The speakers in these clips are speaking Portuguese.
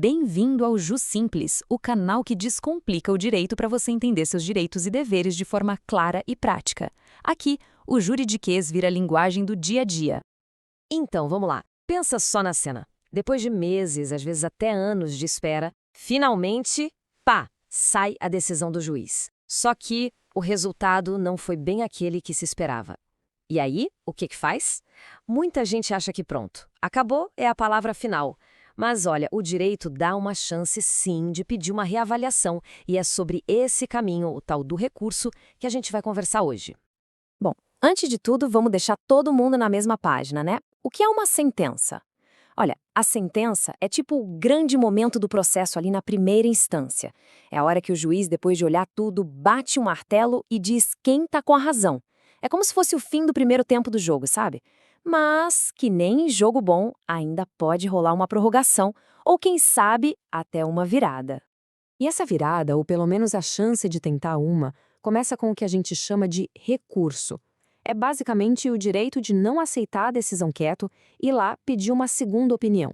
Bem-vindo ao Ju Simples, o canal que descomplica o direito para você entender seus direitos e deveres de forma clara e prática. Aqui, o juridiquês vira a linguagem do dia a dia. Então, vamos lá. Pensa só na cena. Depois de meses, às vezes até anos de espera, finalmente, pá, sai a decisão do juiz. Só que o resultado não foi bem aquele que se esperava. E aí, o que faz? Muita gente acha que pronto, acabou é a palavra final. Mas olha, o direito dá uma chance sim de pedir uma reavaliação, e é sobre esse caminho, o tal do recurso, que a gente vai conversar hoje. Bom, antes de tudo, vamos deixar todo mundo na mesma página, né? O que é uma sentença? Olha, a sentença é tipo o grande momento do processo ali na primeira instância. É a hora que o juiz, depois de olhar tudo, bate um martelo e diz quem tá com a razão. É como se fosse o fim do primeiro tempo do jogo, sabe? Mas, que nem em jogo bom, ainda pode rolar uma prorrogação, ou quem sabe, até uma virada. E essa virada, ou pelo menos a chance de tentar uma, começa com o que a gente chama de recurso. É basicamente o direito de não aceitar a decisão quieto e ir lá pedir uma segunda opinião.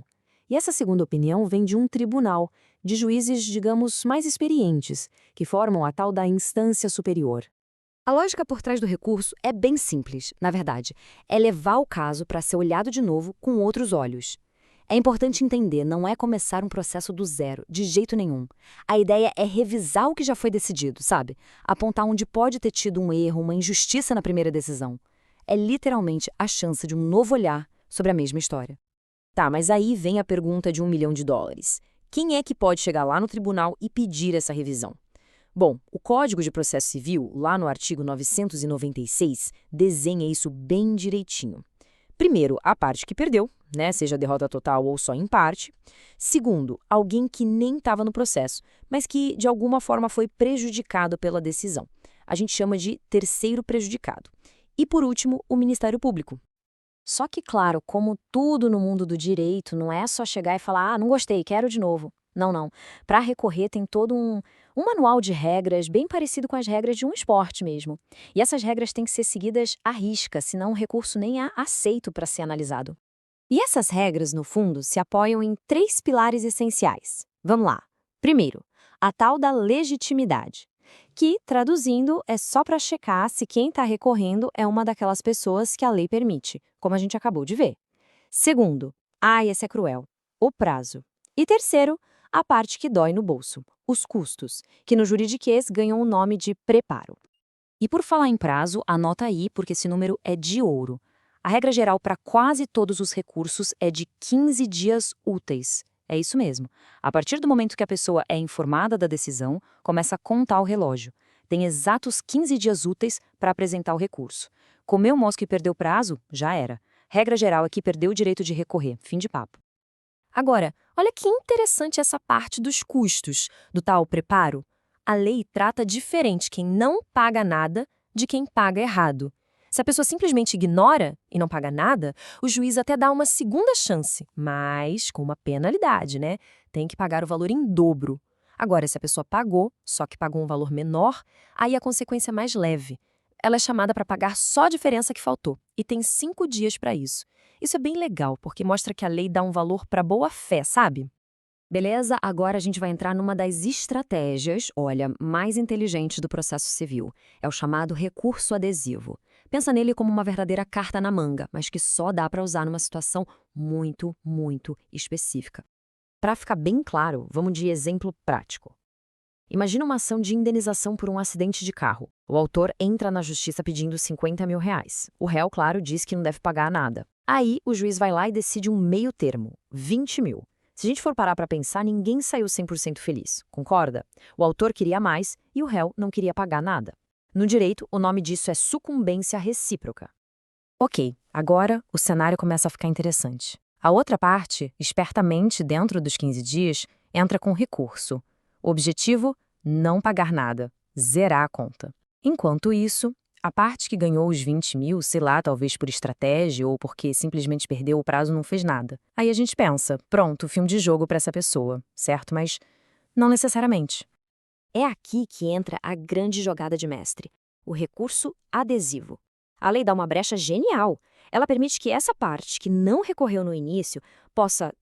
E essa segunda opinião vem de um tribunal, de juízes, digamos, mais experientes, que formam a tal da instância superior. A lógica por trás do recurso é bem simples, na verdade. É levar o caso para ser olhado de novo com outros olhos. É importante entender, não é começar um processo do zero, de jeito nenhum. A ideia é revisar o que já foi decidido, sabe? Apontar onde pode ter tido um erro, uma injustiça na primeira decisão. É literalmente a chance de um novo olhar sobre a mesma história. Tá, mas aí vem a pergunta de $1 milhão. Quem é que pode chegar lá no tribunal e pedir essa revisão? Bom, o Código de Processo Civil, lá no artigo 996, desenha isso bem direitinho. Primeiro, a parte que perdeu, né, seja derrota total ou só em parte. Segundo, alguém que nem estava no processo, mas que de alguma forma foi prejudicado pela decisão. A gente chama de terceiro prejudicado. E por último, o Ministério Público. Só que, claro, como tudo no mundo do direito, não é só chegar e falar, não gostei, quero de novo. Não, não. Para recorrer tem todo um manual de regras bem parecido com as regras de um esporte mesmo. E essas regras têm que ser seguidas à risca, senão o recurso nem é aceito para ser analisado. E essas regras, no fundo, se apoiam em 3 pilares essenciais. Vamos lá. Primeiro, a tal da legitimidade, que, traduzindo, é só para checar se quem está recorrendo é uma daquelas pessoas que a lei permite, como a gente acabou de ver. Segundo, esse é cruel, o prazo. E terceiro, a parte que dói no bolso, os custos, que no juridiquês ganham o nome de preparo. E por falar em prazo, anota aí porque esse número é de ouro. A regra geral para quase todos os recursos é de 15 dias úteis. É isso mesmo. A partir do momento que a pessoa é informada da decisão, começa a contar o relógio. Tem exatos 15 dias úteis para apresentar o recurso. Comeu mosca e perdeu prazo? Já era. Regra geral é que perdeu o direito de recorrer. Fim de papo. Agora, olha que interessante essa parte dos custos, do tal preparo. A lei trata diferente quem não paga nada de quem paga errado. Se a pessoa simplesmente ignora e não paga nada, o juiz até dá uma segunda chance, mas com uma penalidade, né? Tem que pagar o valor em dobro. Agora, se a pessoa pagou, só que pagou um valor menor, aí a consequência é mais leve. Ela é chamada para pagar só a diferença que faltou, e tem 5 dias para isso. Isso é bem legal, porque mostra que a lei dá um valor para boa-fé, sabe? Beleza, agora a gente vai entrar numa das estratégias, olha, mais inteligentes do processo civil. É o chamado recurso adesivo. Pensa nele como uma verdadeira carta na manga, mas que só dá para usar numa situação muito, muito específica. Para ficar bem claro, vamos de exemplo prático. Imagina uma ação de indenização por um acidente de carro. O autor entra na justiça pedindo R$50 mil. O réu, claro, diz que não deve pagar nada. Aí, o juiz vai lá e decide um meio termo, 20 mil. Se a gente for parar para pensar, ninguém saiu 100% feliz, concorda? O autor queria mais e o réu não queria pagar nada. No direito, o nome disso é sucumbência recíproca. Ok, agora o cenário começa a ficar interessante. A outra parte, espertamente dentro dos 15 dias, entra com recurso. O objetivo? Não pagar nada, zerar a conta. Enquanto isso, a parte que ganhou os 20 mil, sei lá, talvez por estratégia ou porque simplesmente perdeu o prazo, não fez nada. Aí a gente pensa, pronto, filme de jogo para essa pessoa, certo? Mas não necessariamente. É aqui que entra a grande jogada de mestre, o recurso adesivo. A lei dá uma brecha genial. Ela permite que essa parte que não recorreu no início possa,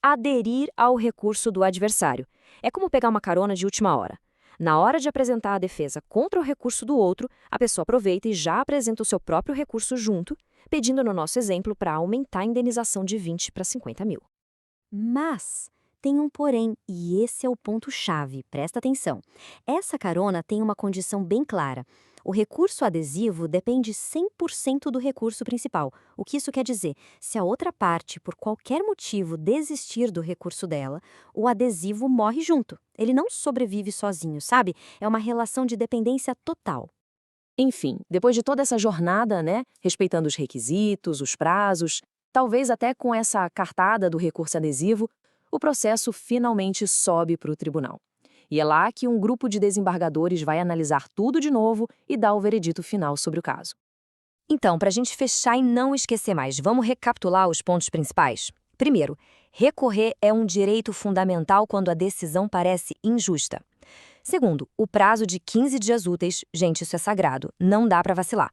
aderir ao recurso do adversário. É como pegar uma carona de última hora. Na hora de apresentar a defesa contra o recurso do outro, a pessoa aproveita e já apresenta o seu próprio recurso junto, pedindo no nosso exemplo para aumentar a indenização de 20 para 50 mil. Mas tem um porém, e esse é o ponto-chave, presta atenção. Essa carona tem uma condição bem clara. O recurso adesivo depende 100% do recurso principal. O que isso quer dizer? Se a outra parte, por qualquer motivo, desistir do recurso dela, o adesivo morre junto. Ele não sobrevive sozinho, sabe? É uma relação de dependência total. Enfim, depois de toda essa jornada, né, respeitando os requisitos, os prazos, talvez até com essa cartada do recurso adesivo, o processo finalmente sobe para o tribunal. E é lá que um grupo de desembargadores vai analisar tudo de novo e dar o veredito final sobre o caso. Então, para a gente fechar e não esquecer mais, vamos recapitular os pontos principais? Primeiro, recorrer é um direito fundamental quando a decisão parece injusta. Segundo, o prazo de 15 dias úteis, gente, isso é sagrado, não dá para vacilar.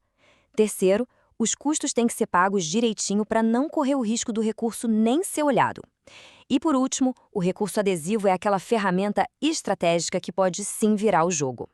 Terceiro, os custos têm que ser pagos direitinho para não correr o risco do recurso nem ser olhado. E por último, o recurso adesivo é aquela ferramenta estratégica que pode sim virar o jogo.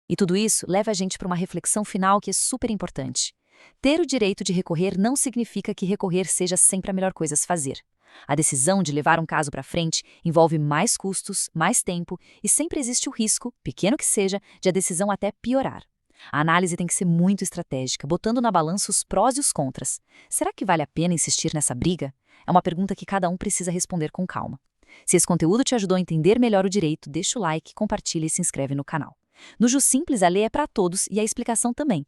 E tudo isso leva a gente para uma reflexão final que é super importante. Ter o direito de recorrer não significa que recorrer seja sempre a melhor coisa a se fazer. A decisão de levar um caso para frente envolve mais custos, mais tempo e sempre existe o risco, pequeno que seja, de a decisão até piorar. A análise tem que ser muito estratégica, botando na balança os prós e os contras. Será que vale a pena insistir nessa briga? É uma pergunta que cada um precisa responder com calma. Se esse conteúdo te ajudou a entender melhor o direito, deixa o like, compartilha e se inscreve no canal. No Jus Simples, a lei é para todos e a explicação também.